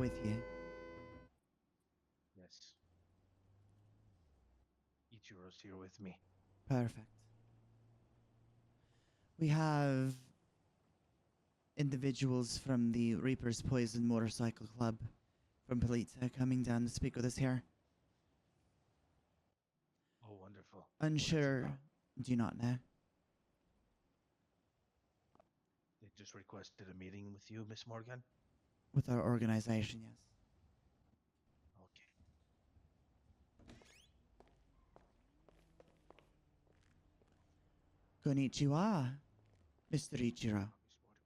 with you. Yes. Ichiro's here with me. Perfect. We have individuals from the Reaper's Poison Motorcycle Club from Polita coming down to speak with us here. Oh, wonderful. Unsure, do not know. They just requested a meeting with you, Miss Morgan? With our organization, yes. Okay. Konnichiwa, Mr. Ichiro. Miss Morgan.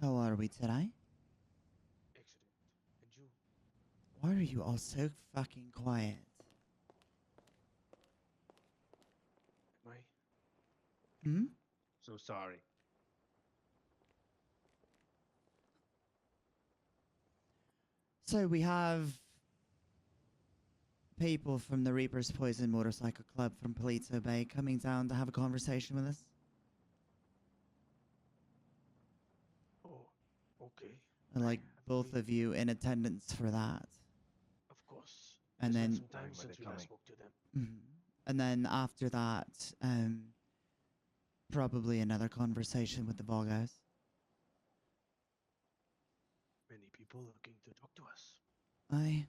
How are we today? Excellent. And you? Why are you all so fucking quiet? Am I? Hmm? So sorry. So we have people from the Reaper's Poison Motorcycle Club from Polito Bay coming down to have a conversation with us. Oh, okay. I'd like I both believe- of you in attendance for that. Of course. And It's been then- some time When were since they we last coming? spoke to them. And then after that, probably another conversation with the Volgos. Many people looking to talk to us. Aye.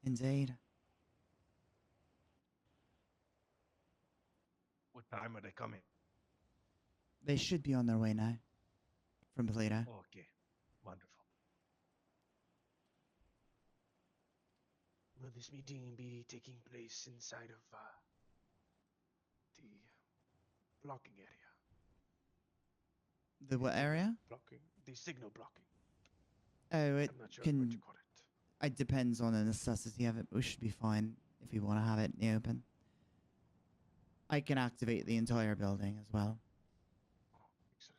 Indeed. What time are they coming? They should be on their way now. From Polito. Okay. Wonderful. Will this meeting be taking place inside of the blocking area? The what area? Blocking. The signal blocking. Oh, it I'm not sure can... what you call it. It depends on the necessity of it, but we should be fine if we want to have it in the open. I can activate the entire building as well. Oh, excellent.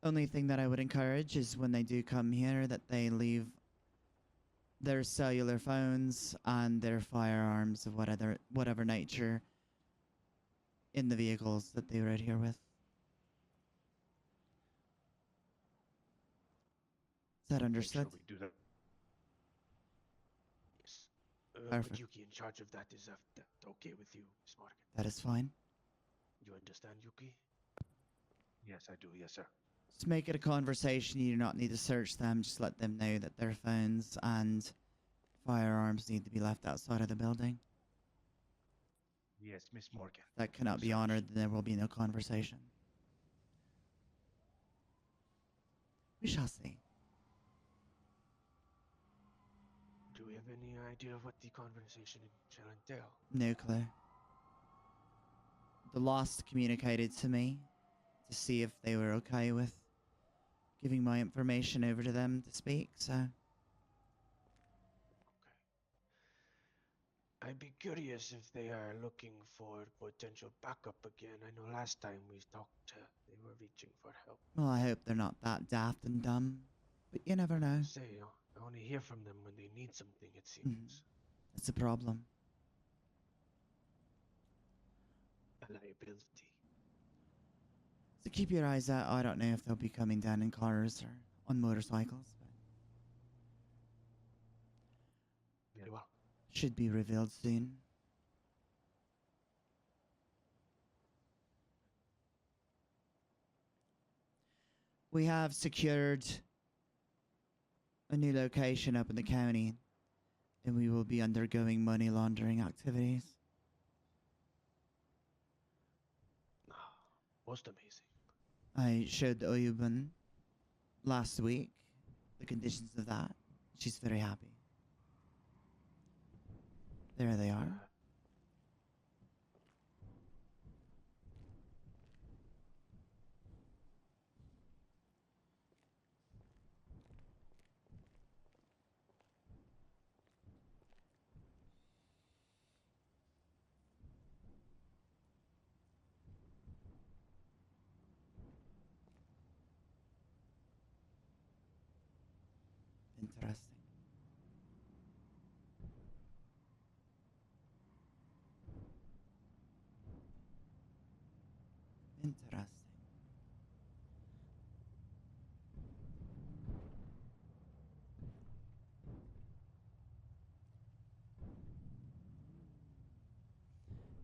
Only thing that I would encourage is when they do come here that they leave their cellular phones and their firearms of whatever nature in the vehicles that they rode here with. Is that Make understood? sure we do that. Yes. Perfect. But Yuki in charge of that is that okay with you, Miss Morgan? That is fine. You understand, Yuki? Yes, I do. Yes, sir. Just make it a conversation. You do not need to search them. Just let them know that their phones and firearms need to be left outside of the building. Yes, Miss Morgan. That cannot be Search. honored, then there will be no conversation. We shall see. Do we have any idea of what the conversation shall entail? No clue. The Lost communicated to me to see if they were okay with giving my information over to them to speak, so... Okay. I'd be curious if they are looking for potential backup again. I know last time we talked, they were reaching for help. Well, I hope they're not that daft and dumb, but you never know. Say, I only hear from them when they need something, it seems. That's a problem. A liability. So keep your eyes out. I don't know if they'll be coming down in cars or on motorcycles, but Very well. should be revealed soon. We have secured a new location up in the county, and we will be undergoing money laundering activities. Most amazing. I showed Oyuban last week the conditions of that. She's very happy. There they are. Interesting.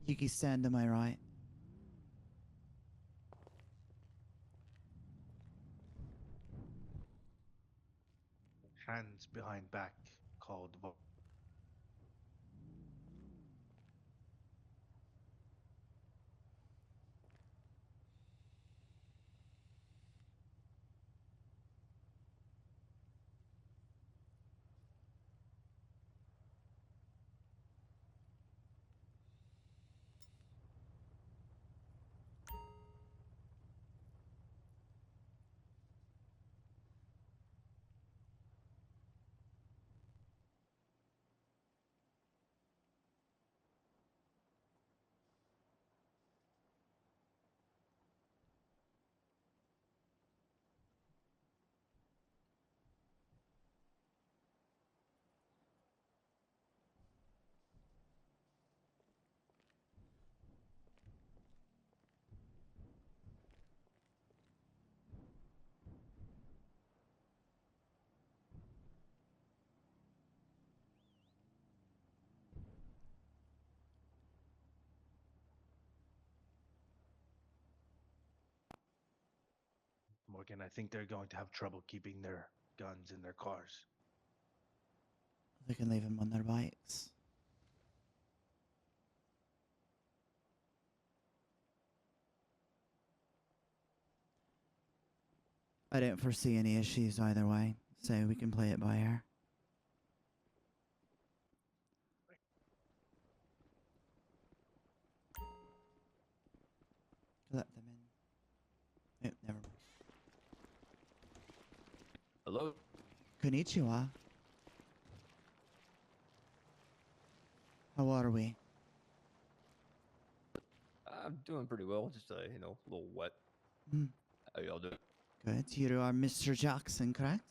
Yuki, stand to my right. Hands behind back, called. Morgan, I think they're going to have trouble keeping their guns in their cars. They can leave them on their bikes. I don't foresee any issues either way, so we can play it by ear. Let them in. Oh, never mind. Hello? Konnichiwa. How are we? I'm doing pretty well. Just, a little wet. Hmm. How y'all doing? Good. You are Mr. Jackson, correct?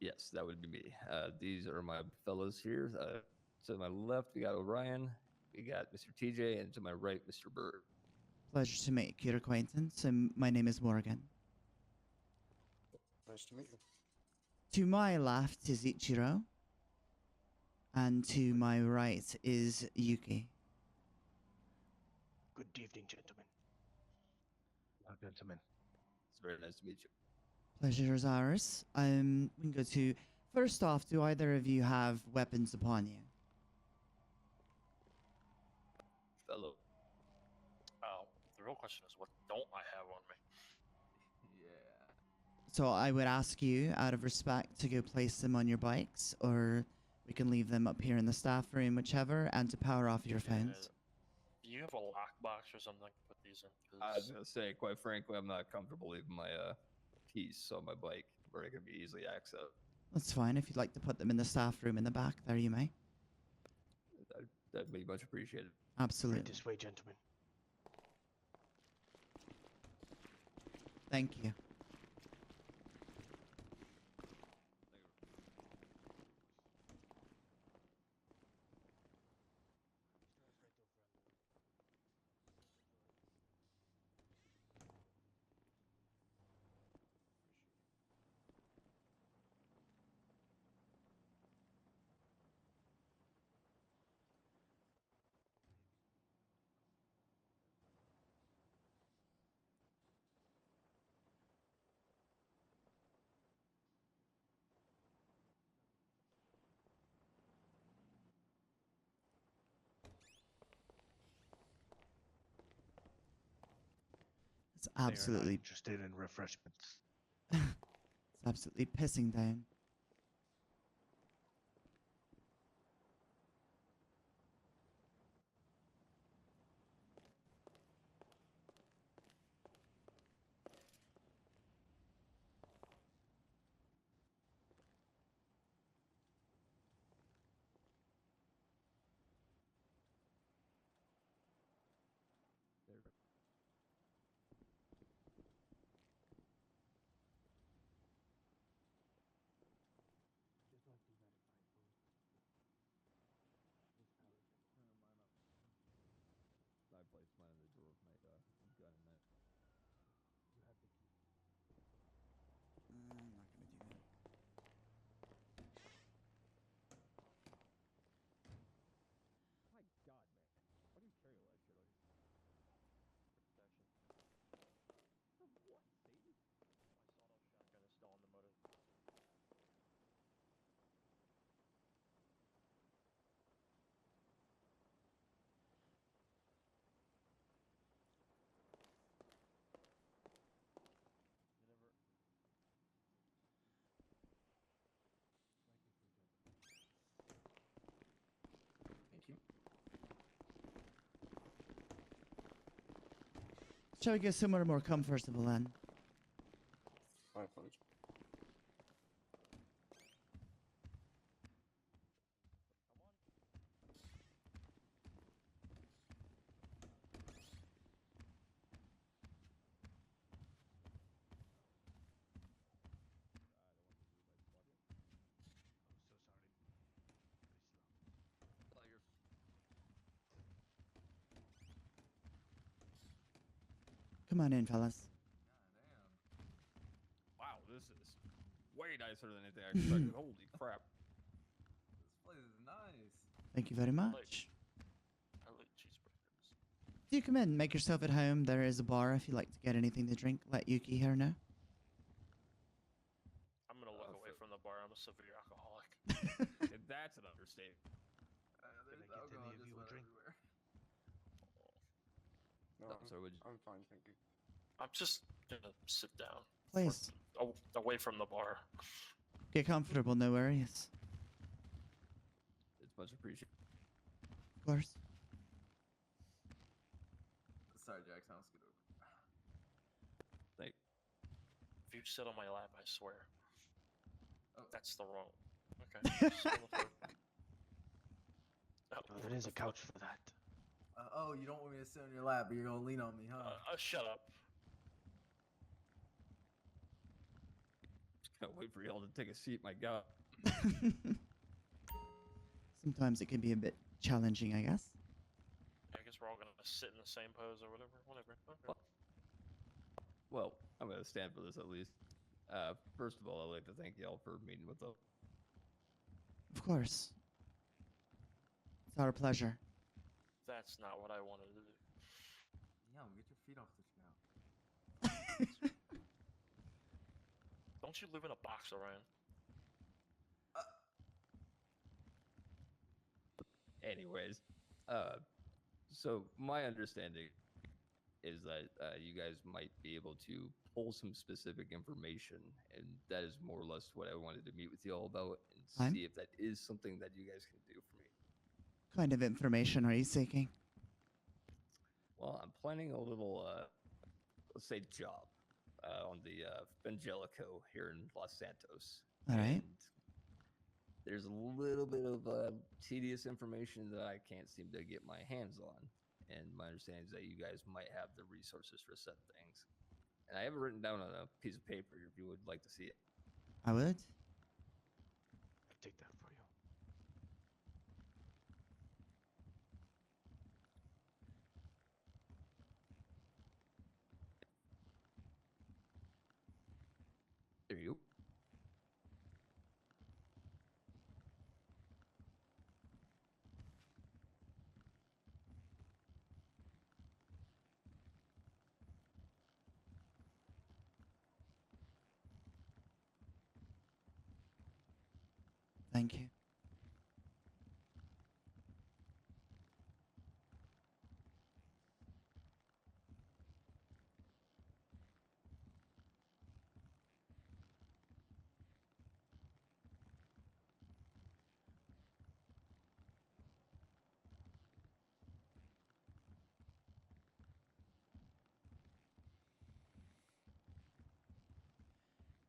Yes, that would be me. These are my fellows here. To my left, we got Orion. We got Mr. TJ, and to my right, Mr. Bird. Pleasure to make your acquaintance. My name is Morgan. Nice to meet you. To my left is Ichiro. And to my right is Yuki. Good evening, gentlemen. Gentlemen. It's very nice to meet you. Pleasure is ours. We can go to... First off, do either of you have weapons upon you? Fellow. The real question is, what don't I have on me? Yeah. So I would ask you, out of respect, to go place them on your bikes, or we can leave them up here in the staff room, whichever, and to power off your phones. Do you have a lockbox or something I can put these in? I was going to say, quite frankly, I'm not comfortable leaving my keys on my bike where it can be easily accessed. That's fine. If you'd like to put them in the staff room in the back, there you may. That'd be much appreciated. Right Absolutely. this way, gentlemen. Thank you. It's They are not absolutely, interested in refreshments. it's absolutely pissing down. Shall we go somewhere more comfortable then? My apologies. Come on in, fellas. Wow, this is way nicer than anything I expected. Holy crap. This place is nice. Thank you very much. I like cheeseburgers. Do come in, make yourself at home. There is a bar if you'd like to get anything to drink. Let Yuki here know. I'm gonna look away so- from the bar. I'm a severe alcoholic. That's an understatement. There's get alcohol any of just you a about drink? everywhere. No, Oh, sorry, would you- I'm fine, thank you. I'm just gonna sit down. Please, Away from the bar. get comfortable, no worries. It's much appreciated. Of course. Sorry, Jackson. I'll scoot over. Thank If you sit on my lap, I swear. Oh. That's the wrong. Okay. Sit on the floor. No, there is a couch for that. Oh, you don't want me to sit on your lap, but you're gonna lean on me, huh? Shut up. Can't wait for y'all to take a seat, my god. Sometimes it can be a bit challenging, I guess. I guess we're all gonna sit in the same pose or whatever. Whatever. Okay. Well, I'm gonna stand for this at least. First of all, I'd like to thank y'all for meeting with us. Of course. It's our pleasure. That's not what I wanted to do. Yo, get your feet off the ground. Don't you live in a box, Orion? Anyways, so my understanding is that you guys might be able to pull some specific information, and that is more or less what I wanted to meet with you all about and Fine. see if that is something that you guys can do for me. What kind of information are you seeking? Well, I'm planning a little, let's say, job on the Vangelico here in Los Santos. All right. And there's a little bit of tedious information that I can't seem to get my hands on. And my understanding is that you guys might have the resources for said things. And I have it written down on a piece of paper if you would like to see it. I would. I'll take that for you. There you go. Thank you.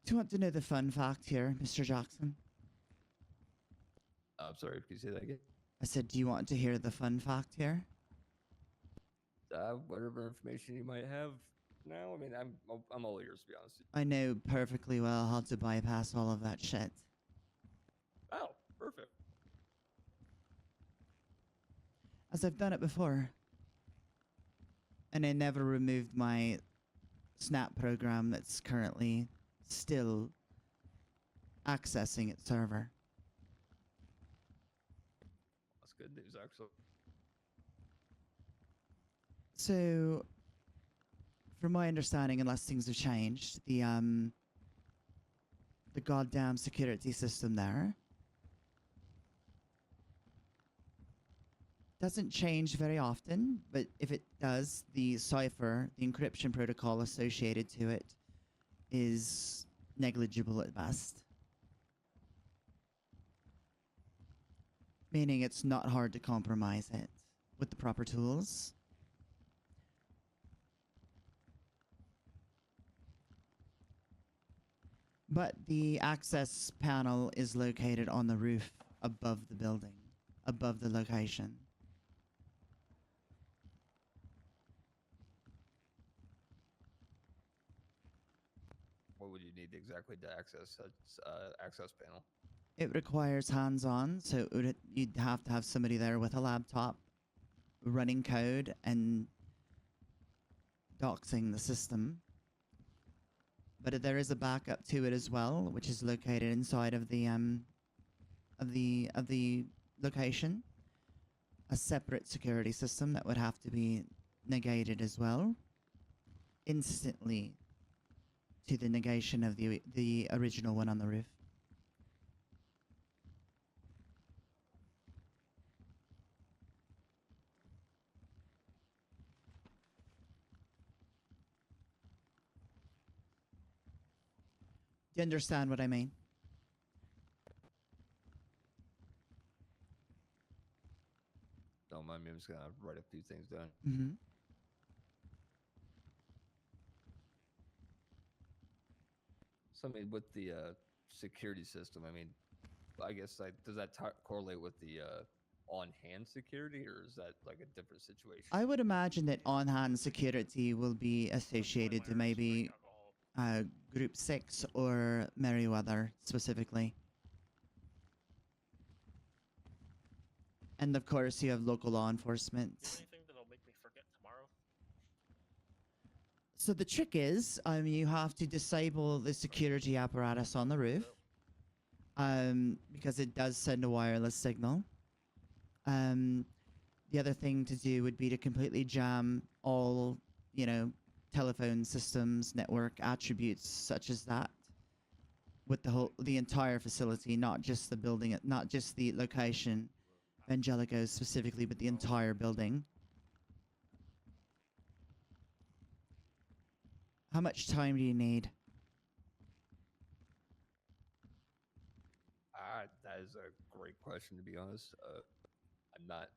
Do you want to know the fun fact here, Mr. Jackson? I'm sorry, can you say that again? I said, do you want to hear the fun fact here? Whatever information you might have now. I mean, I'm all ears, to be honest. I know perfectly well how to bypass all of that shit. Oh, perfect. As I've done it before. And I never removed my Snap program that's currently still accessing its server. That's good news, actually. So, from my understanding, unless things have changed, the goddamn security system there doesn't change very often, but if it does, the cipher, the encryption protocol associated to it, is negligible at best. Meaning it's not hard to compromise it with the proper tools. But the access panel is located on the roof above the building, above the location. What would you need exactly to access that access panel? It requires hands-on, so you'd have to have somebody there with a laptop, running code and doxing the system. But there is a backup to it as well, which is located inside of the location. A separate security system that would have to be negated as well, instantly, to the negation of the original one on the roof. Do you understand what I mean? Don't mind me, I'm just gonna write a few things down. Mm-hmm. So I mean, with the security system, I mean, I guess does that correlate with the on-hand security, or is that like a different situation? I would imagine that on-hand security will be associated to maybe Group 6 or Meriwether specifically. And of course, you have local law enforcement. Anything that'll make me forget tomorrow? So the trick is, you have to disable the security apparatus on the roof, because it does send a wireless signal. The other thing to do would be to completely jam all, telephone systems, network attributes such as that, with the entire facility, not just the building, not just the location, Angelico's specifically, but the entire building. How much time do you need? That is a great question, to be honest. I'm not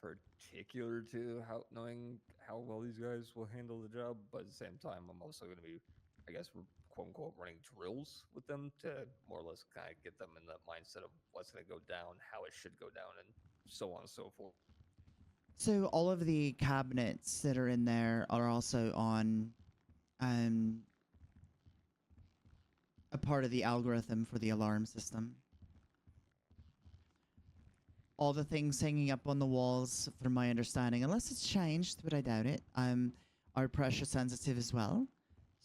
particular to knowing how well these guys will handle the job, but at the same time, I'm also going to be, I guess, quote unquote, running drills with them to more or less kind of get them in the mindset of what's going to go down, how it should go down, and so on and so forth. So all of the cabinets that are in there are also on a part of the algorithm for the alarm system. All the things hanging up on the walls, from my understanding, unless it's changed, but I doubt it, are pressure sensitive as well.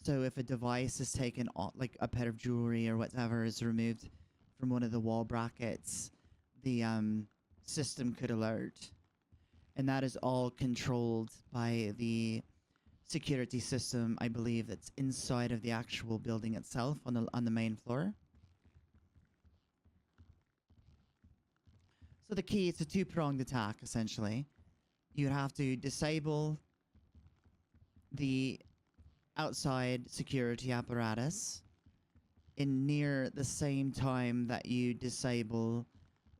So if a device is taken off, like a pair of jewelry or whatever is removed from one of the wall brackets, the system could alert. And that is all controlled by the security system, I believe, that's inside of the actual building itself on the main floor. So the key is a two-pronged attack, essentially. You would have to disable the outside security apparatus in near the same time that you disable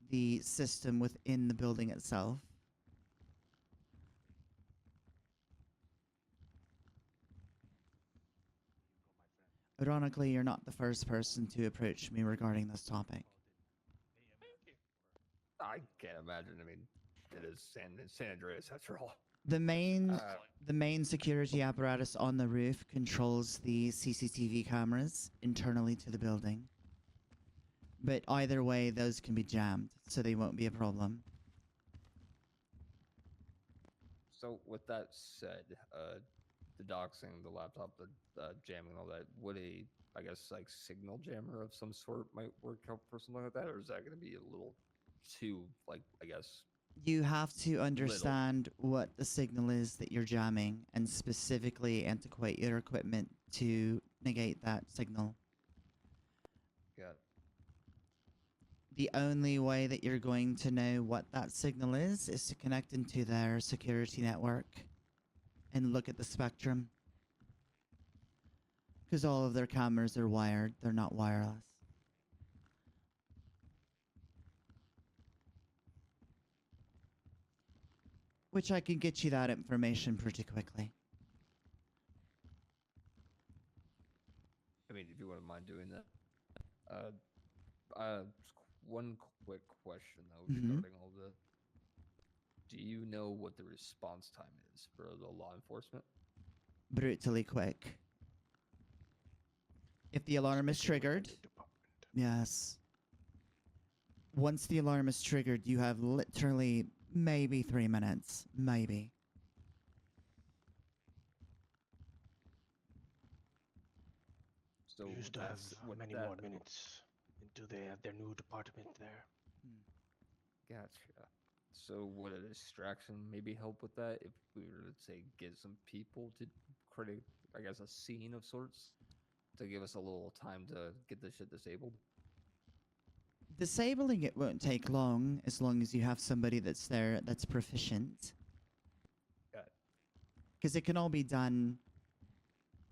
the system within the building itself. Ironically, you're not the first person to approach me regarding this topic. I can't imagine. I mean, it is San Andreas after all. The main security apparatus on the roof controls the CCTV cameras internally to the building. But either way, those can be jammed, so they won't be a problem. So with that said, the doxing, the laptop, the jamming, all that, would I guess, like signal jammer of some sort might work out for something like that, or is that going to be a little too, like, I guess? You have to understand what the signal is that you're jamming, and specifically antiquate your equipment to negate that signal. Got it. The only way that you're going to know what that signal is to connect into their security network and look at the spectrum. Because all of their cameras are wired, they're not wireless. Which I can get you that information pretty quickly. I mean, if you wouldn't mind doing that. Just one quick question though Mhm. regarding all this. Do you know what the response time is for the law enforcement? Brutally quick. If the alarm is Especially with the triggered, new department. yes. Once the alarm is triggered, you have literally maybe 3 minutes. Maybe. So We used to have that's what many that more minutes until they have their new department there. Gotcha. So would a distraction maybe help with that if we were to say get some people to create, I guess, a scene of sorts to give us a little time to get this shit disabled? Disabling it won't take long as you have somebody that's there that's proficient. Got it. Because it can all be done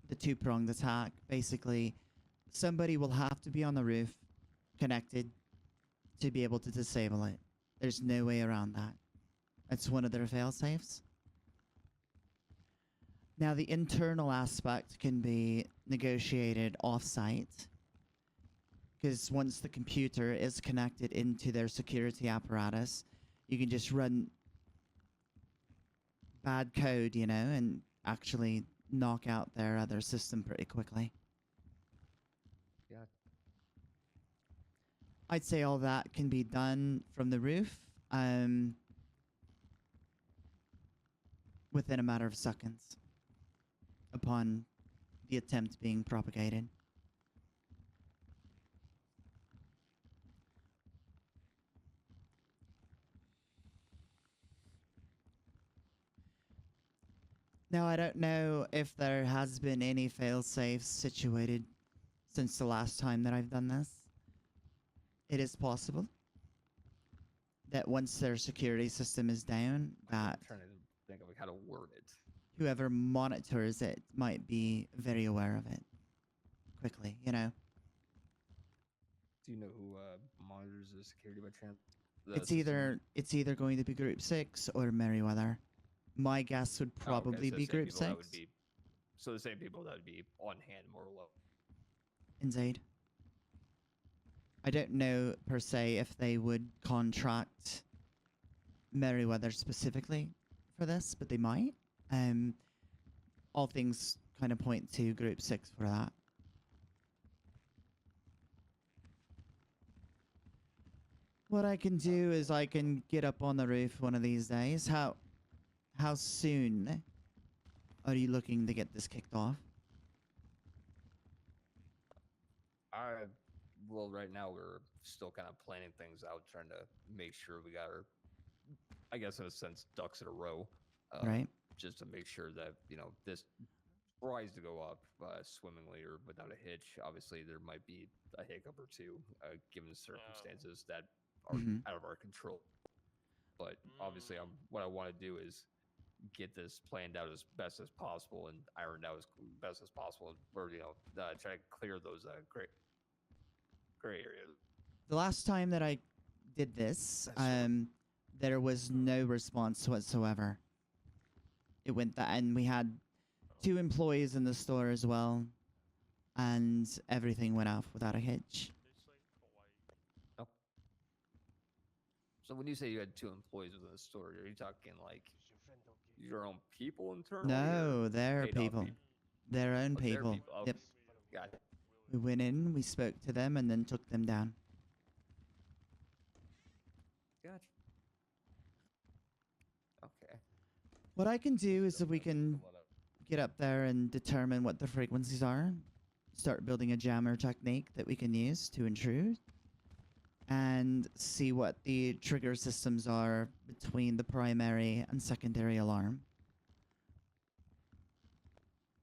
the two-pronged attack. Basically, somebody will have to be on the roof, connected, to be able to disable it. There's no way around that. That's one of their fail-safes. Now, the internal aspect can be negotiated off-site. Because once the computer is connected into their security apparatus, you can just run bad code, you know, and actually knock out their other system pretty quickly. Yeah. I'd say all that can be done from the roof within a matter of seconds upon the attempt being propagated. Now, I don't know if there has been any fail-safes situated since the last time that I've done this. It is possible that once their security system is down, that I'm trying to think of like how to word it. whoever monitors it might be very aware of it quickly, you know? Do you know who monitors the security by chance? The It's system? either going to be Group 6 or Meriwether. My guess would Oh, okay, probably so be the same Group people 6. that would be, so the same people that would be on hand more or less. Indeed. I don't know per se if they would contract Meriwether specifically for this, but they might. All things kind of point to Group 6 for that. What I can do is I can get up on the roof one of these days. How soon are you looking to get this kicked off? Well, right now we're still kind of planning things out, trying to make sure we got our, I guess in a sense, ducks in a row. Right. Just to make sure that, you know, this tries to go up swimmingly or without a hitch. Obviously, there might be a hiccup or two given circumstances that are Mhm. out of our control. But obviously, what I want to do is get this planned out as best as possible and ironed out as best as possible. Or, you know, try to clear those gray areas. The last time that I did this, there was no response whatsoever. It went that, and we had 2 employees in the store as well, and everything went off without a hitch. Oh. So when you say you had 2 employees within the store, are you talking like Does your friend don't give your own people internally? No, or their paid off people. Their own Oh, their people. people. Oh, Yep. got it. We went in, we spoke to them, and then took them down. Gotcha. Okay. What I can do is if we can get up there and determine what the frequencies are, start building a jammer technique that we can use to intrude, and see what the trigger systems are between the primary and secondary alarm.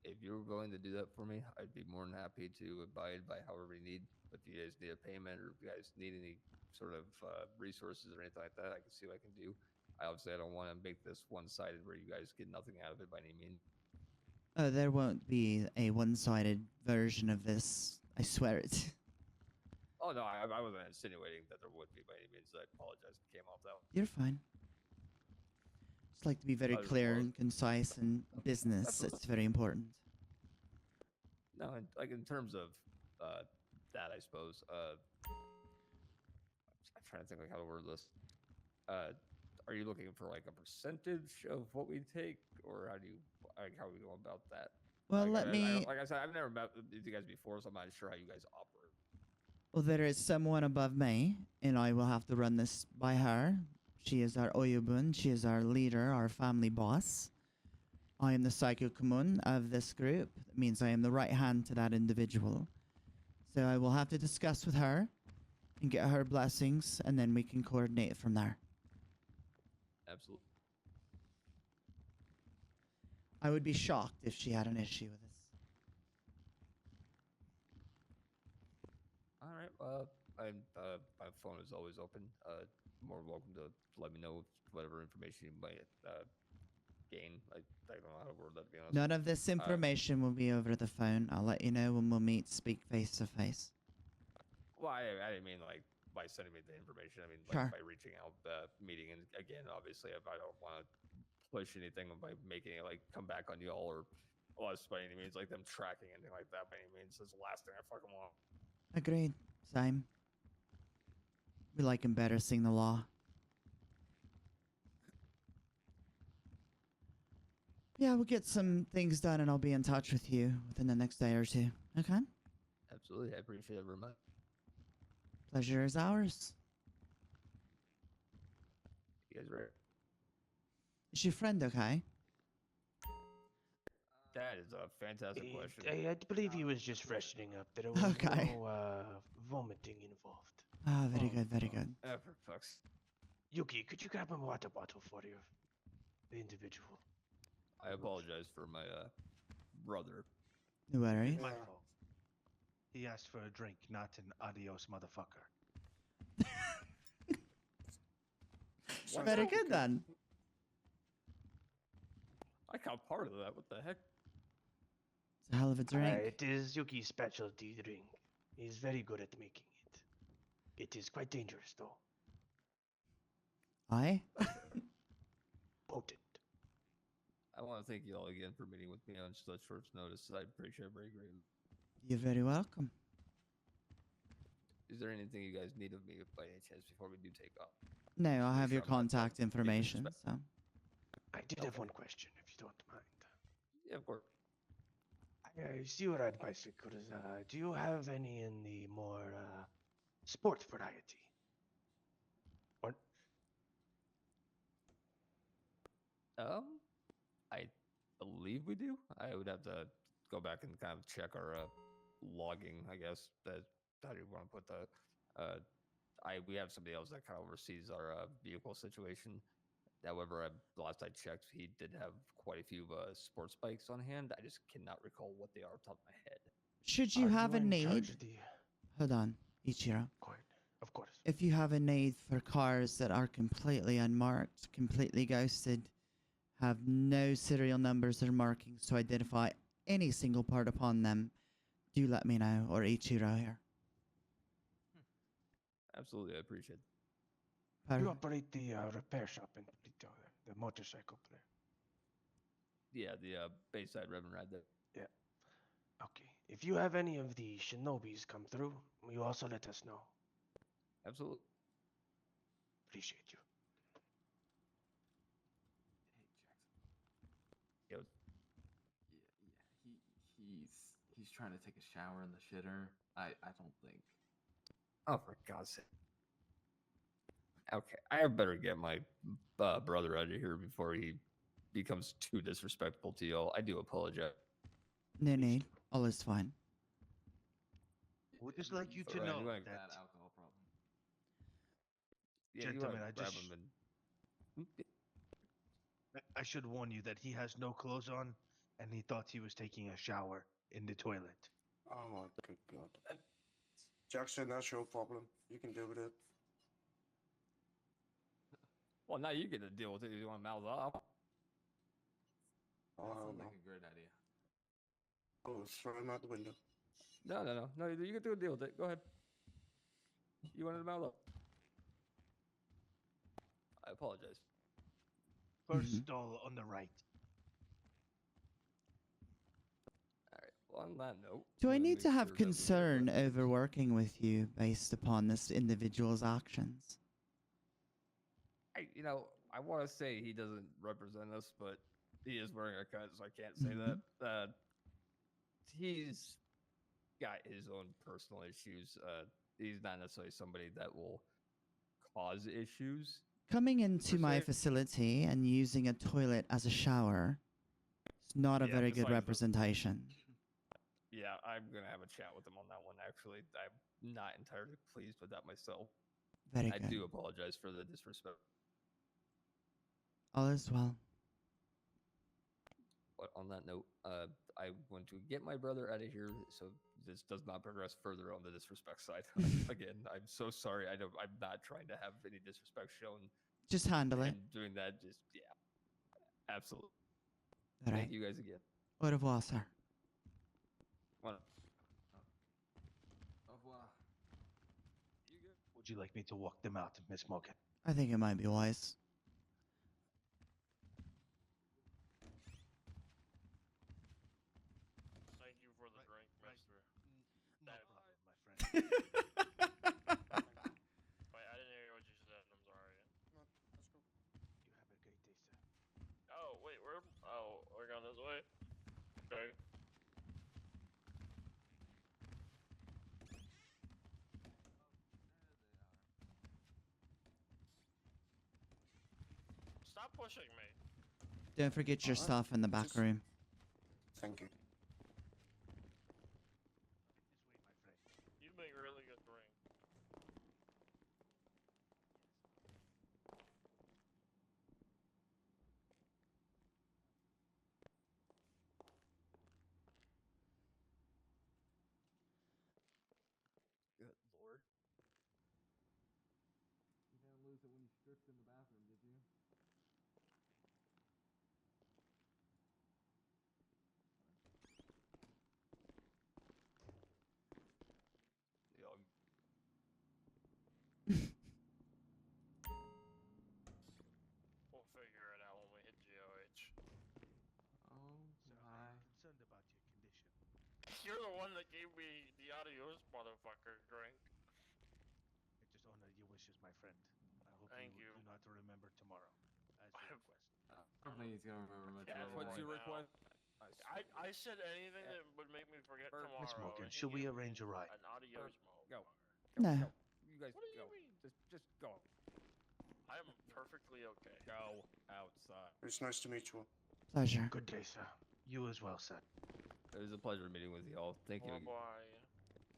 If you were going to do that for me, I'd be more than happy to abide by however you need. If you guys need a payment or if you guys need any sort of resources or anything like that, I can see what I can do. I don't want to make this one-sided where you guys get nothing out of it by any means. There won't be a one-sided version of this. I swear it. Oh no, I wasn't insinuating that there would be by any means. I apologize. It came off that way. You're fine. Just like to be very As clear well as- and concise in business. Absolutely. It's very important. No, like in terms of that, I suppose. I'm trying to think like how to word this. Are you looking for like a percentage of what we take, or how do you like how we go about that? Well, Like, let me. like I said, I've never met with you guys before, so I'm not sure how you guys operate. Well, there is someone above me, and I will have to run this by her. She is our Oyubun. She is our leader, our family boss. I am the Psycho Kumun of this group. That means I am the right hand to that individual. So I will have to discuss with her and get her blessings, and then we can coordinate from there. Absolutely. I would be shocked if she had an issue with this. All right. My phone is always open. More welcome to let me know whatever information you might gain. I don't know how to word that, to be honest. None of this information will be over the phone. I'll let you know when we'll meet, speak face to face. Well, I didn't mean like by sending me the information. I mean like Sure. by reaching out, meeting, and again, obviously, if I don't want to push anything by making it like come back on y'all or us by any means, like them tracking anything like that by any means. That's the last thing I fucking want. Agreed. Same. We like embarrassing the law. Yeah, we'll get some things done and I'll be in touch with you within the next day or two. Okay? Absolutely, I appreciate it very much. Pleasure is ours. You guys ready? Is your friend okay? That is a fantastic question. I believe he was just freshening up. There was Okay. no vomiting involved. Ah, very good, very good. For fuck's. Yuki, could you grab a water bottle for the individual? I apologize for my brother. No worries. My fault. He asked for a drink, not an adios motherfucker. Sounds Very like good a- then. I caught part of that. What the heck? It's a hell of a drink. It is Yuki's specialty drink. He's very good at making it. It is quite dangerous, though. Aye? Potent. I want to thank you all again for meeting with me on such short notice. I appreciate it very greatly. You're very welcome. Is there anything you guys need of me by any chance before we do take off? No, I Make have sure your I'm not contact information, disrespect- so. I did have one question, if you don't mind. Yeah, of course. I see you ride bicycles. Do you have any in the more sport variety? Or I believe we do. I would have to go back and kind of check our logging. I guess that how do you want to put the we have somebody else that kind of oversees our vehicle situation. However, last I checked, he did have quite a few sports bikes on hand. I just cannot recall what they are off the top of my head. Should you are have a in need? charge of the Hold on, Ichiro. court? Of course. If you have a need for cars that are completely unmarked, completely ghosted, have no serial numbers or markings to identify any single part upon them, do let me know, or Ichiro here. Absolutely, I appreciate it. You Perfect. operate the repair shop in Polito, the motorcycle player. Yeah, the Bayside Reverend ride there. Okay. If you have any of the shinobis come through, you also let us know. Absolutely. Appreciate you. Hey, Jackson. Yo, Yeah, he's trying to take a shower in the shitter. I don't think. oh, for God's sake. Okay, I better get my brother out of here before he becomes too disrespectful to y'all. I do apologize. No need. All is fine. Would just like you to Alright, know you wanna- that Bad alcohol problem. Yeah, you Gentlemen, wanna I grab just- him and I should warn you that he has no clothes on, and he thought he was taking a shower in the toilet. Oh my good god. Jackson, that's your problem. You can deal with it. well, now you get to deal with it if you want to mouth off. Oh, That hell sounds no. like a great idea. Oh, throw him out the window. No, you get to deal with it. Go ahead. You wanted to mouth off. I apologize. First stall on the right. All right. on that note, Do I I'm gonna need make to have sure that we concern that over working with you based upon this individual's actions? I want to say he doesn't represent us, but he is wearing a cut, so I can't say that. He's got his own personal issues. He's not necessarily somebody that will cause issues. Coming into Per my se. facility and using a toilet as a shower is not a Yeah, very good besides the- representation. Yeah, I'm gonna have a chat with him on that one. Actually, I'm not entirely pleased with that myself. Very I good. do apologize for the disrespect. All is well. But on that note, I want to get my brother out of here so this does not progress further on the disrespect side. Again, I'm so sorry. I'm not trying to have any disrespect shown. Just handle it. And doing that, just yeah, absolutely. All right. Thank you guys again. Au revoir, sir. Well, Au revoir. Would you like me to walk them out, Miss Morgan? I think it might be wise. Thank you for the drink, mister. No That- problem, my friend. Wait, I didn't hear what you said. I'm sorry. No, let's go. You have a great day, sir. Oh, wait, we're going this way? Okay. Stop pushing me. Don't forget your Alright, stuff in the back just- room. Thank you. This way, my friend. You make really good drink. good lord. You didn't lose it when you stripped in the bathroom, did you? You know, We'll figure it out when we hit GOH. Oh Sir, my. I'm concerned about your condition. You're the one that gave me the adios motherfucker drink. I just honor your wishes, my friend. I hope Thank you you. do not remember tomorrow, as I you have- request. I don't think he's gonna remember much Yeah, of What's right your now. request? I said anything that would make me forget Bert, tomorrow. Miss Morgan, and he should we gave me arrange a ride? An adios Go. motherfucker. No. Go. You guys What do you go. mean? Just go. I'm perfectly okay. Go outside. It's nice to meet you. Pleasure. Good day, sir. You as well, sir. It was a pleasure meeting with you all. Thank you. Bye bye.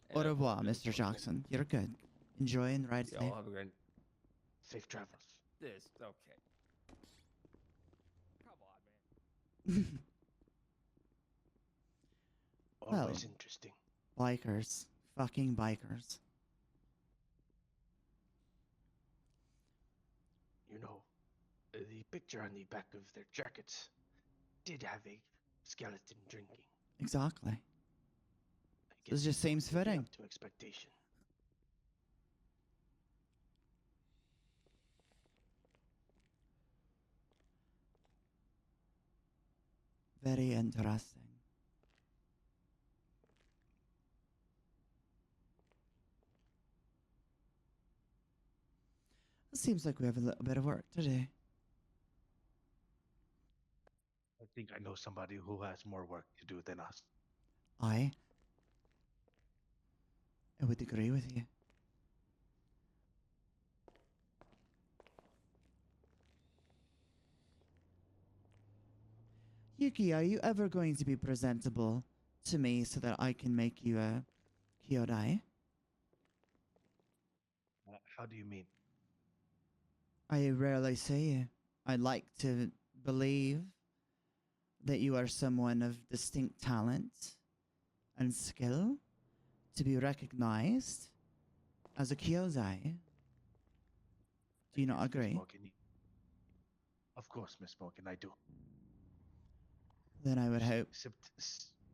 And Au I hope revoir, you have a Mr. wonderful- Jackson. You're good. Enjoy and ride Yeah, safe. I'll have a great. Safe travels. This okay. Come on, man. Well. Always interesting. Bikers. Fucking bikers. You know, the picture on the back of their jackets did have a skeleton drinking. Exactly. I This guess just they seems lived fitting. Up to expectation. Very interesting. It seems like we have a little bit of work to do. I think I know somebody who has more work to do than us. I would agree with you. Yuki, are you ever going to be presentable to me so that I can make you a kyodai? How do you mean? I rarely see you. I like to believe that you are someone of distinct talent and skill to be recognized as a kyodai. Do you not Yes, Miss agree? Morgan. Of course, Miss Morgan, I do. Then I would hope.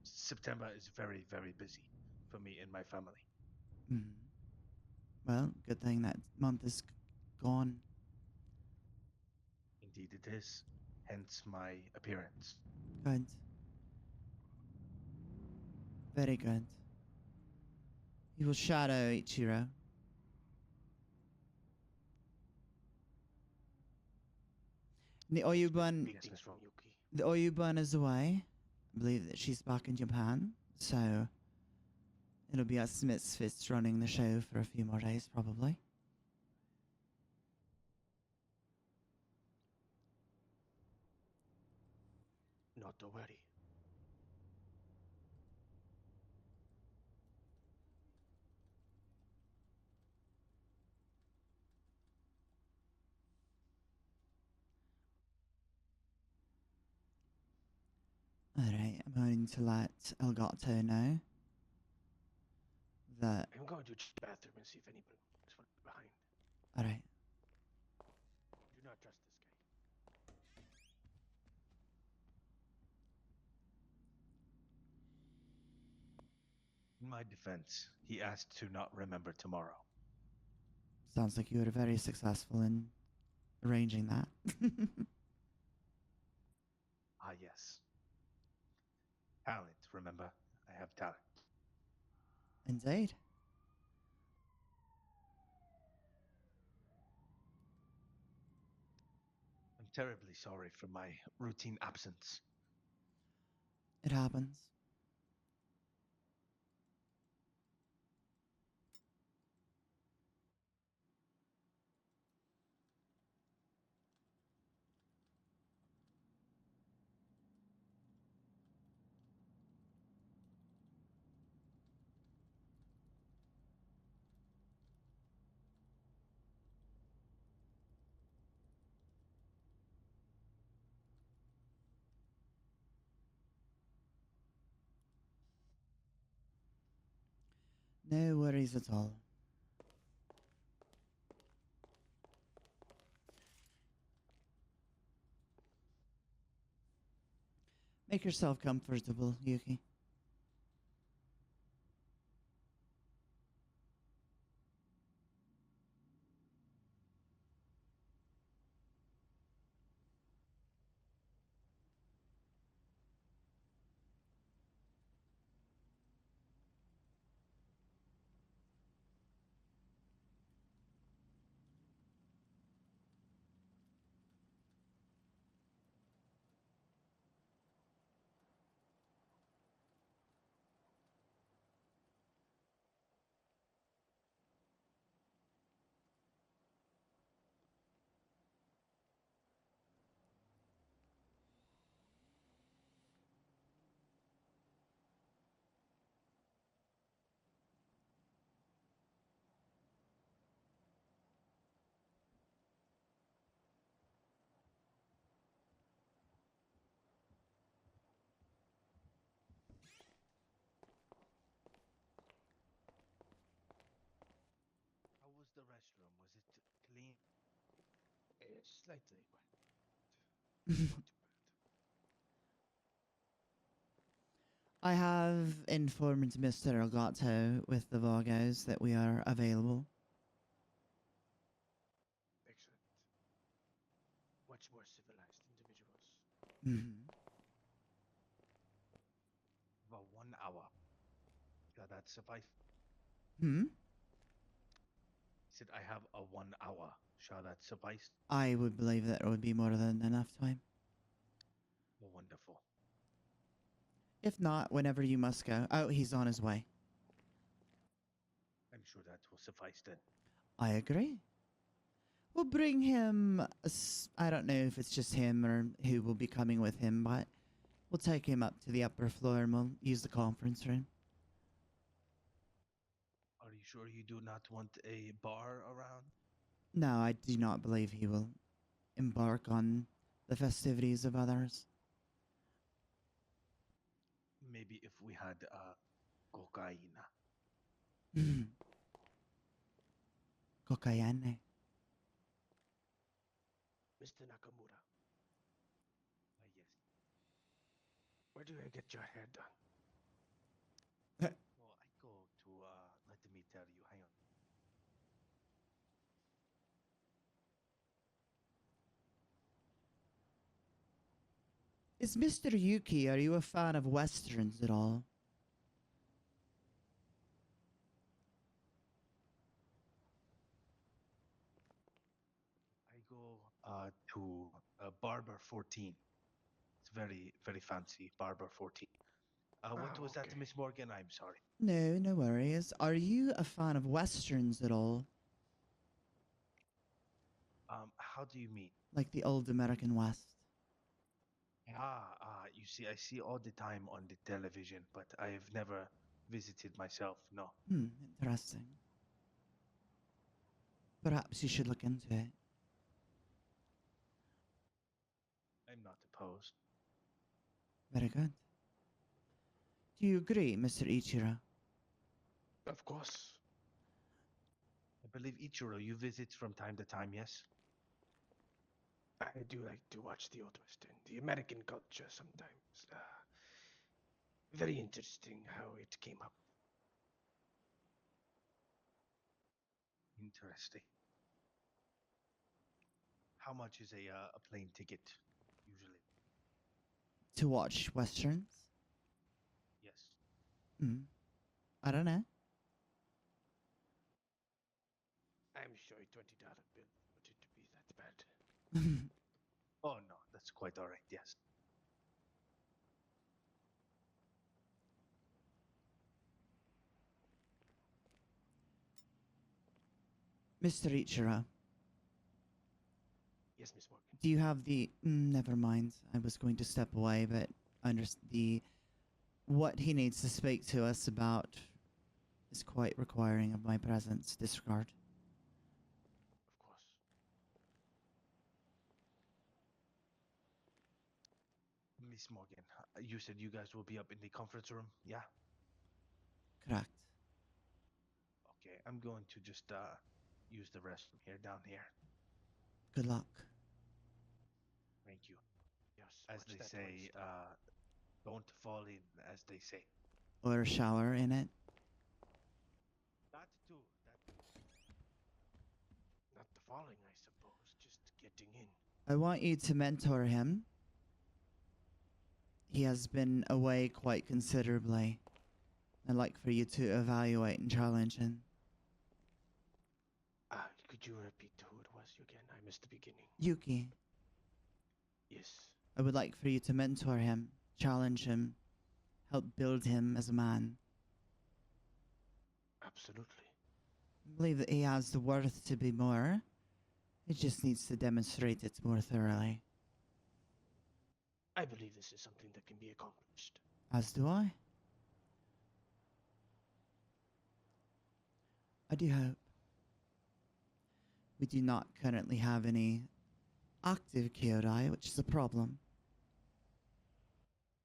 September is very, very busy for me and my family. Mhm. Well, good thing that month is gone. Indeed, it is. Hence my appearance. Good. Very good. You will shadow Ichiro. The Oyuban, Greetings from Yuki. the Oyuban is away. I believe that she's back in Japan, so it'll be us misfits running the show for a few more days, probably. Not to worry. Alright, I'm going to let Elgato know that. I'm going to check the bathroom and see if anybody is behind. Alright, Do not trust this guy. In my defense, he asked to not remember tomorrow. sounds like you were very successful in arranging that. Ah, yes. Talent, remember? I have talent. Indeed. I'm terribly sorry for my routine absence. It happens. No worries at all. Make yourself comfortable, Yuki. How was the restroom? Was it clean? It's slightly wet. Not too bad. I have informed Mr. Elgato with the Vagos that we are available. Excellent. Much more civilized individuals. Mhm. About 1 hour. Shall that suffice? Hmm? He said, I have a 1 hour. Shall that suffice? I would believe that it would be more than enough time. Oh, wonderful. If not, whenever you must go. Oh, he's on his way. I'm sure that will suffice then. I agree. We'll bring him. I don't know if it's just him or who will be coming with him, but we'll take him up to the upper floor and we'll use the conference room. Are you sure you do not want a bar around? No, I do not believe he will embark on the festivities of others. Maybe if we had cocaine. Cocaine. Mr. Nakamura, Yes. where do I get your hair done? Well, I go to, let me tell you, hang on. Is Mr. Yuki, are you a fan of westerns at all? to Barber 14. It's very, very fancy, Barber 14. What was that, okay. Miss Morgan? I'm sorry. No, no worries. Are you a fan of westerns at all? How do you mean? Like the old American West? You see, I see all the time on the television, but I have never visited myself. No. Interesting. Perhaps you should look into it. I'm not opposed. Very good. Do you agree, Mr. Ichiro? Of course. I believe Ichiro, you visit from time to time, yes? I do like to watch the old western, the American culture sometimes. Very interesting how it came up. Interesting. How much is a plane ticket, usually? To watch westerns? Yes. I don't know. I'm sure a $20 bill wouldn't be that bad. Oh, no, that's quite all right, yes. Mr. Ichiro, Yes, Miss Morgan. do you have the... never mind. I was going to step away, but what he needs to speak to us about is quite requiring of my presence. Disregard. Of course. Miss Morgan, you said you guys will be up in the conference room, yeah? Correct. Okay, I'm going to just use the restroom here, down here. Good luck. Thank you. Yes. As watch they that say, one don't fall in, as they say. Or a shower in it. That too, that too. Not the falling, I suppose. Just getting in. I want you to mentor him. He has been away quite considerably. I'd like for you to evaluate and challenge him. Could you repeat who it was again? I missed the beginning. Yuki, Yes. I would like for you to mentor him, challenge him, help build him as a man. Absolutely. I believe that he has the worth to be more. He just needs to demonstrate it more thoroughly. I believe this is something that can be accomplished. As do I. I do hope. We do not currently have any active Kyodai, which is a problem.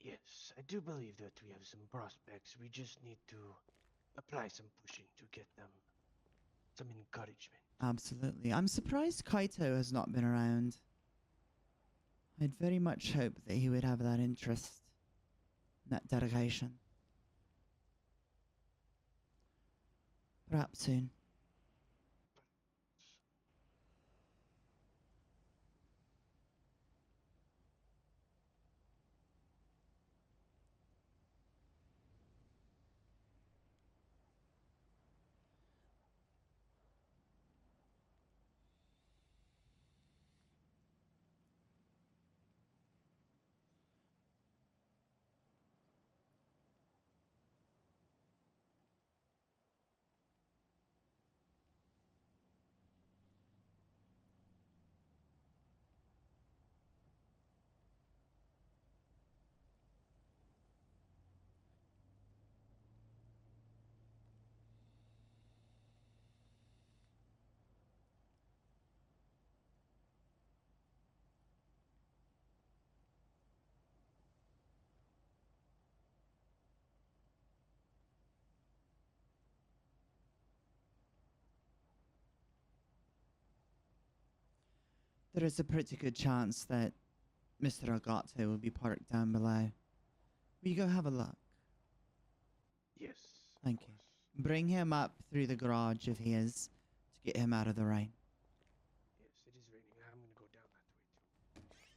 Yes, I do believe that we have some prospects. We just need to apply some pushing to get them some encouragement. Absolutely. I'm surprised Kaito has not been around. I'd very much hope that he would have that interest, that dedication. Perhaps soon. There is a pretty good chance that Mr. Agate will be parked down below. Will you go have a look? Yes. Thank of you. course. Bring him up through the garage if he is, to get him out of the rain. Yes, it is raining. I'm gonna go down that way too.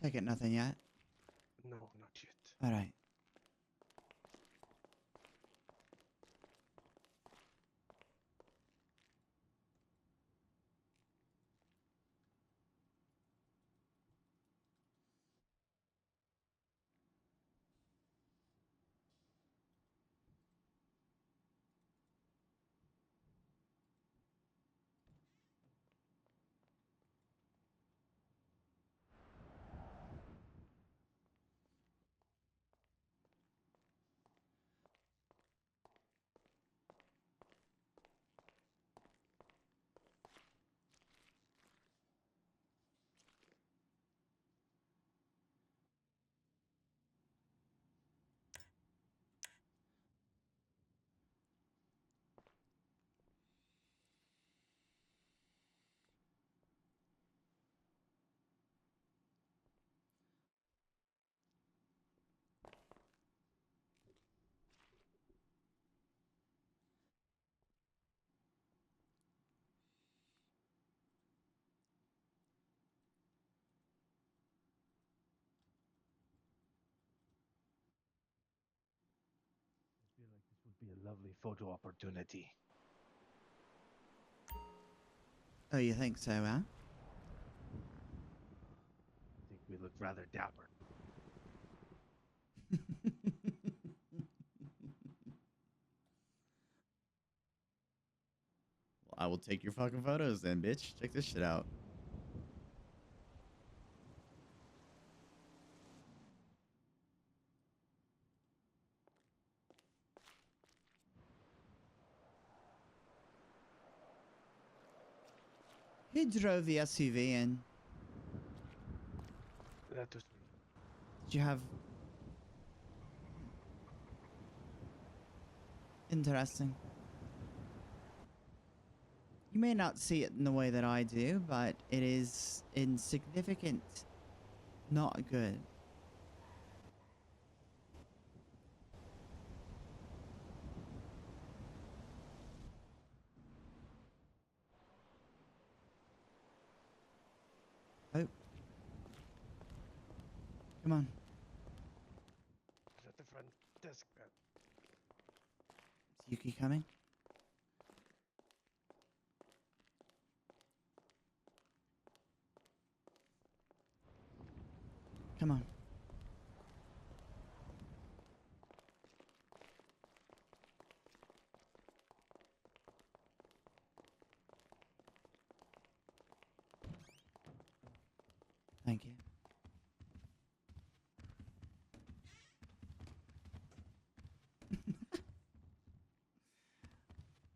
Take it nothing yet. No, not yet. All right. I feel like this would be a lovely photo opportunity. Oh, you think so, huh? I think we look rather dapper. I will take your fucking photos then, bitch. Check this shit out. Who drove the SUV in? That was me. Did you have... Interesting. You may not see it in the way that I do, but it is insignificant. Not good. Oh. Come on. Is at the front desk. Is Yuki coming? Come on. Thank you.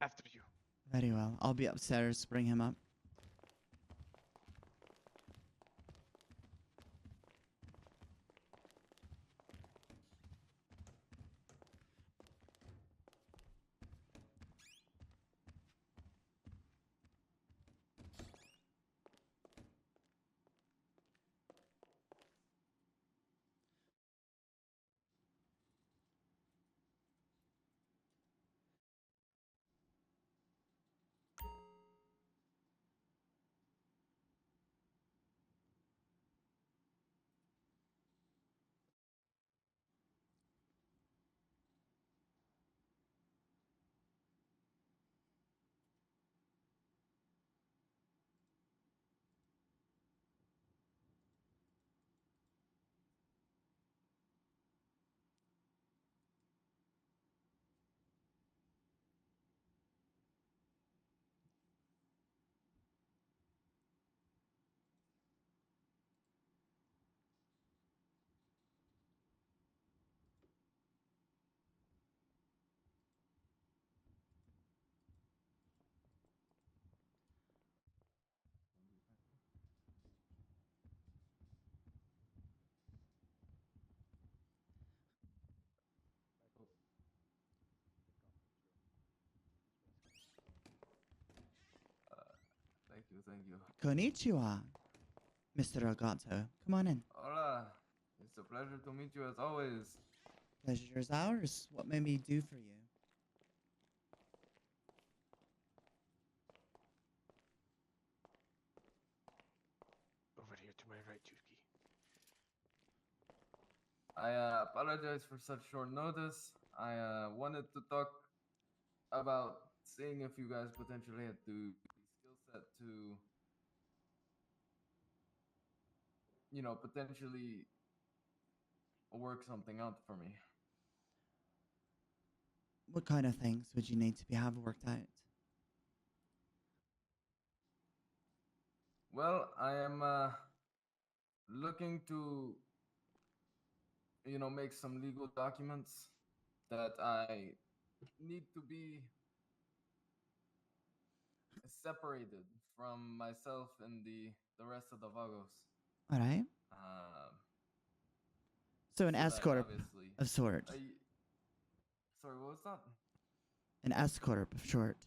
After you. Very well. I'll be upstairs. Bring him up. Thank you, thank you. Konnichiwa, Mr. Elgato. Come on in. Hola. It's a pleasure to meet you as always. Pleasure is ours. What may we do for you? Over here to my right, Yuki. I apologize for such short notice. I wanted to talk about seeing if you guys potentially had the skill set to, potentially work something out for me. What kind of things would you need to have worked out? Well, I am looking to, make some legal documents that I need to be separated from myself and the rest of the Vagos. All right. Um, So an so that escort obviously. of sort. Sorry, what was that? An escort of short.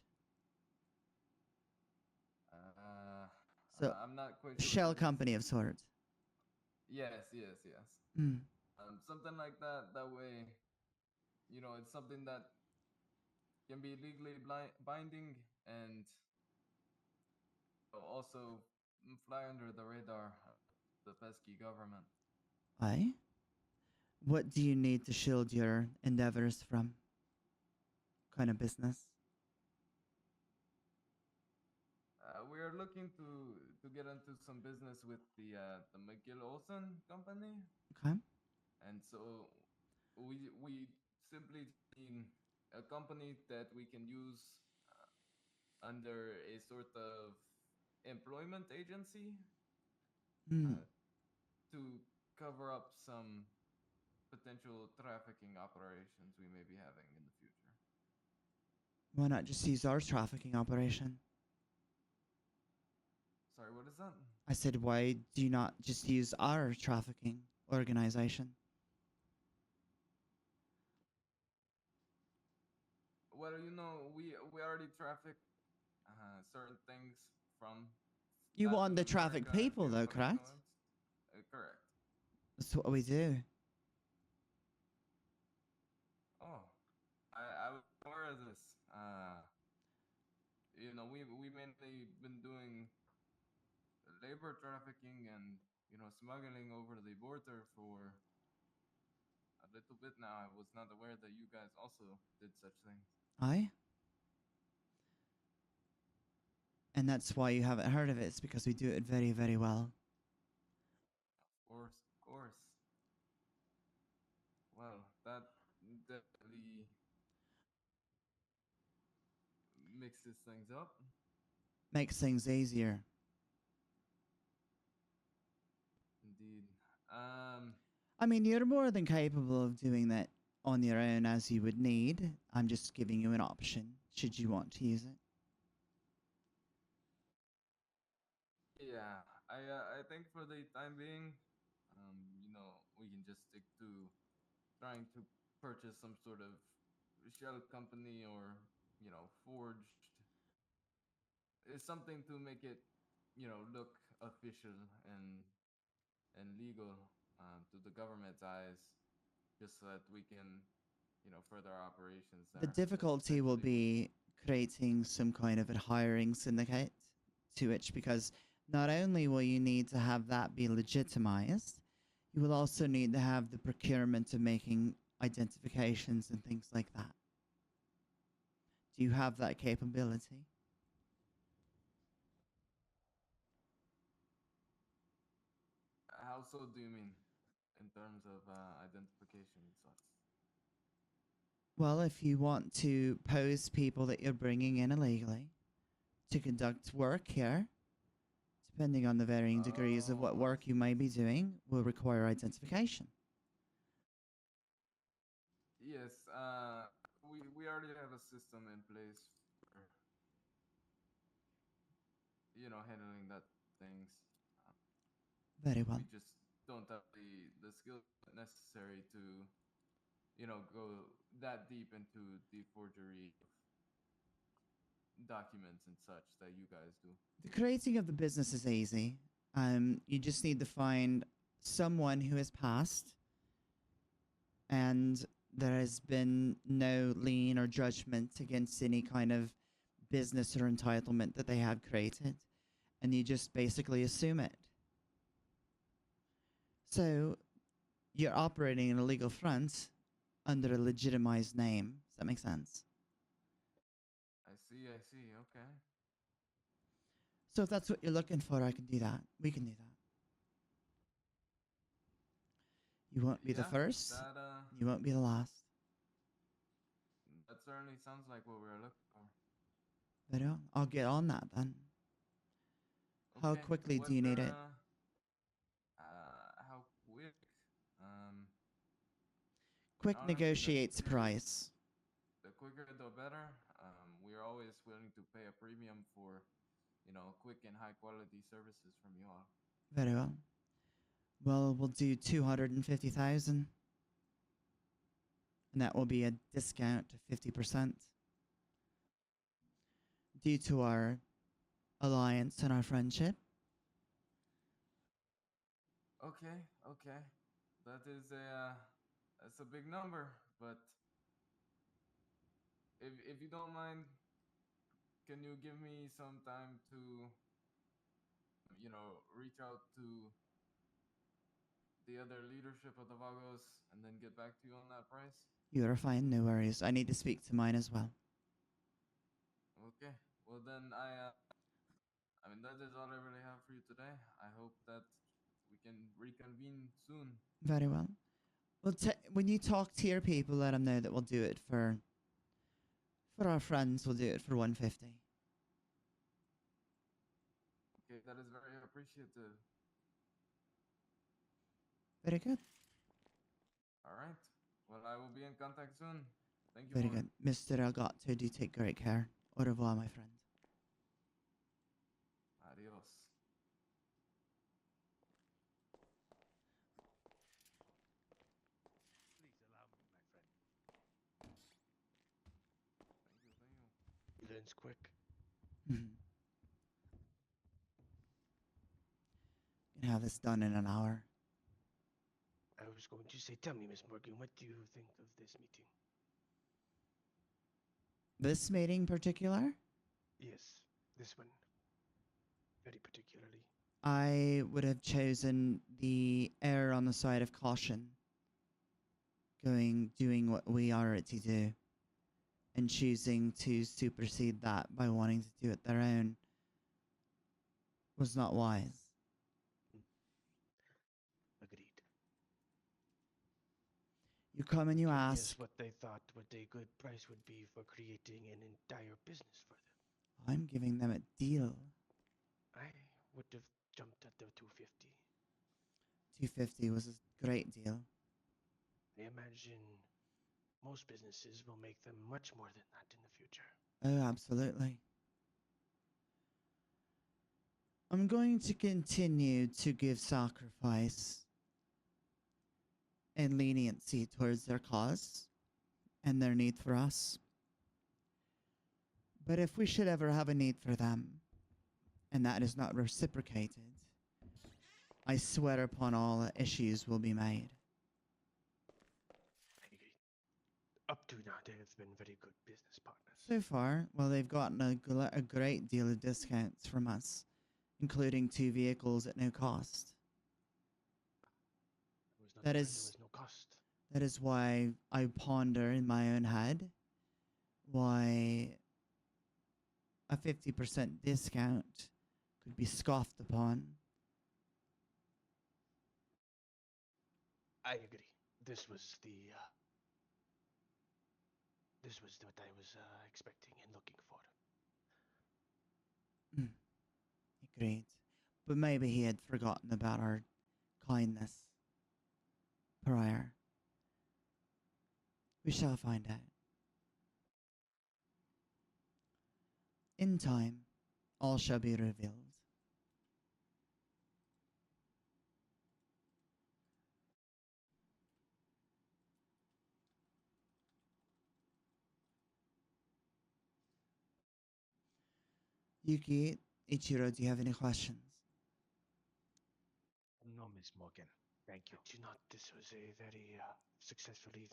So So I'm not quite sure. shell what that is. company of sort. Yes. Mm. Something like that. That way, it's something that can be legally binding and also fly under the radar of the pesky government. Aye. What do you need to shield your endeavors from? Kind of business. We are looking to get into some business with the McGill Olsen company, Okay. and so we simply need a company that we can use under a sort of employment agency Mm. to cover up some potential trafficking operations we may be having in the future. Why not just use our trafficking operation? Sorry, what is that? I said, why do you not just use our trafficking organization? Well, we already traffic certain things from You Latin want the traffic America people, to though, the correct? Netherlands. Correct. That's what we do. Oh, I was aware of this. We mainly been doing labor trafficking and smuggling over the border for a little bit now. I was not aware that you guys also did such things. Aye. And that's why you haven't heard of it. It's because we do it very, very well. Of course. Well, that definitely mixes things up. Makes things easier. Indeed. I mean, you're more than capable of doing that on your own as you would need. I'm just giving you an option should you want to use it. Yeah, I think for the time being, we can just stick to trying to purchase some sort of shell company or forged. It's something to make it look official and legal to the government's eyes, just so that we can further our operations there. The difficulty will Essentially, be creating some kind of a hiring syndicate to which, because not only will you need to have that be legitimized, you will also need to have the procurement of making identifications and things like that. Do you have that capability? how so do you mean in terms of identification and such? Well, if you want to pose people that you're bringing in illegally to conduct work here, depending on the varying degrees of what Oh, work you may be doing, will require identification. yes. We already have a system in place for handling that things. Very well. We just don't have the skill necessary to go that deep into the forgery of documents and such that you guys do. The creating of the business is easy. You just need to find someone who has passed and there has been no lien or judgment against any kind of business or entitlement that they have created. And you just basically assume it. So you're operating an illegal front under a legitimized name. Does that make sense? I see. Okay. So if that's what you're looking for, I can do that. We can do that. You won't be the Yeah, first. That You won't be the last. that certainly sounds like what we were looking for. But I'll get on that then. How Okay, quickly what, do you need it? How quick? Quick Honestly, negotiates price. the quicker the better. We are always willing to pay a premium for, quick and high quality services from you all. Very well. Well, we'll do 250,000. And that will be a discount to 50%. Due to our alliance and our friendship. Okay. That's a big number, but if you don't mind, can you give me some time to, reach out to the other leadership of the Vagos and then get back to you on that price? You are fine, no worries. I need to speak to mine as well. Okay. Well then, I mean that is all I really have for you today. I hope that we can reconvene soon. Very well. Well, when you talk to your people, let them know that we'll do it for our friends. We'll do it for 150. Okay, that is very appreciative. Very good. All right. Well, I will be in contact soon. Thank you. Very Morgan. good. Mr. Elgato, do take great care. Au revoir, my friend. Adios. Please allow me, my friend. Thank you. He learns quick. Mhm. Can have this done in an hour. I was going to say, tell me, Miss Morgan, what do you think of this meeting? This meeting in particular, Yes, this one. Very particularly. I would have chosen the error on the side of caution. Doing what we are to do, and choosing to supersede that by wanting to do it their own was not wise. Agreed. You come and you Tell me ask. us what they thought what a good price would be for creating an entire business for them. I'm giving them a deal. I would have jumped at the 250. 250 was a great deal. I imagine most businesses will make them much more than that in the future. Oh, absolutely. I'm going to continue to give sacrifice and leniency towards their cause and their need for us. But if we should ever have a need for them, and that is not reciprocated, I swear upon all issues will be made. I agree. Up to now, they have been very good business partners. So far, well, they've gotten a great deal of discounts from us, including 2 vehicles at no cost. There That was is no cost. that is why I ponder in my own head why a 50% discount could be scoffed upon. I agree. This was what I was expecting and looking for. Agreed. But maybe he had forgotten about our kindness prior. We shall find out. In time, all shall be revealed. Yuki, Ichiro, do you have any questions? No, Miss Morgan. Thank you. Do not. This was a very successful evening.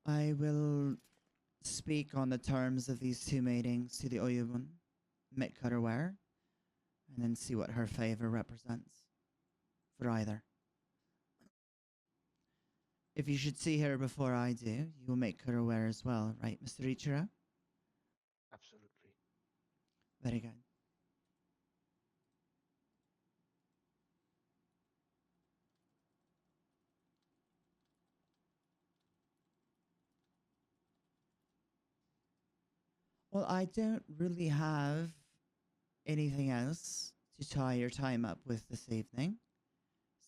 I will speak on the terms of these 2 meetings to the Oyubun, make her aware, and then see what her favor represents for either. If you should see her before I do, you will make her aware as well, right, Mr. Ichiro? Absolutely. Very good. Well, I don't really have anything else to tie your time up with this evening,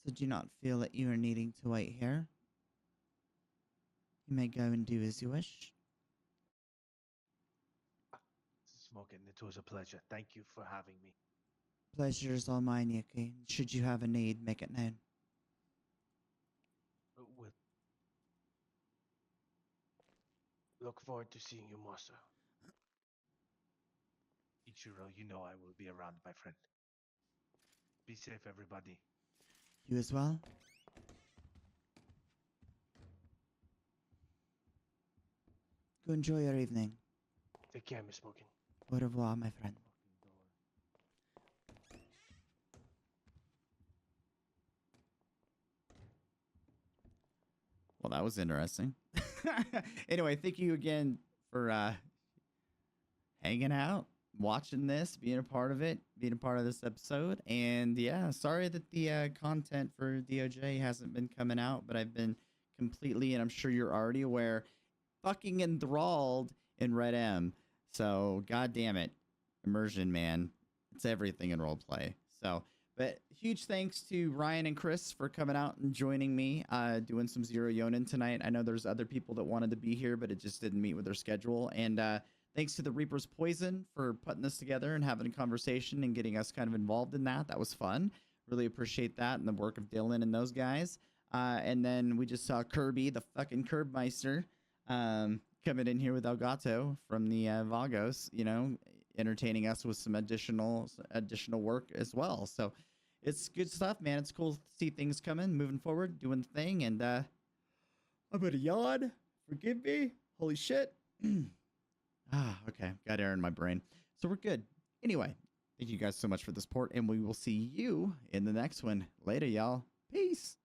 so do not feel that you are needing to wait here. You may go and do as you wish. Smoking, it was a pleasure. Thank you for having me. Pleasure is all mine, Yuki. Should you have a need, make it known. We'll look forward to seeing you more, sir. Ichiro, you know I will be around, my friend. Be safe, everybody. You as well? Go enjoy your evening. Take care, Miss Smoking. Au revoir, my friend. Well, that was interesting. Anyway, thank you again for hanging out, watching this, being a part of it, being a part of this episode. And yeah, sorry that the content for DOJ hasn't been coming out, but I've been completely, and I'm sure you're already aware, fucking enthralled in Red M. So, god damn it. Immersion, man. It's everything in roleplay. So, but huge thanks to Ryan and Chris for coming out and joining me, doing some Zero Yōnin tonight. I know there's other people that wanted to be here, but it just didn't meet with their schedule. And thanks to the Reaper's Poison for putting this together and having a conversation and getting us kind of involved in that. That was fun. Really appreciate that and the work of Dylan and those guys. And then we just saw Kirby, the fucking Curbmeister, coming in here with Elgato from the Vagos, you know, entertaining us with some additional work as well. So it's good stuff, man. It's cool to see things coming, moving forward, doing the thing. And I'm gonna yawn. Forgive me. Holy shit. Okay. Got air in my brain. So we're good. Anyway, thank you guys so much for the support, and we will see you in the next one. Later, y'all. Peace.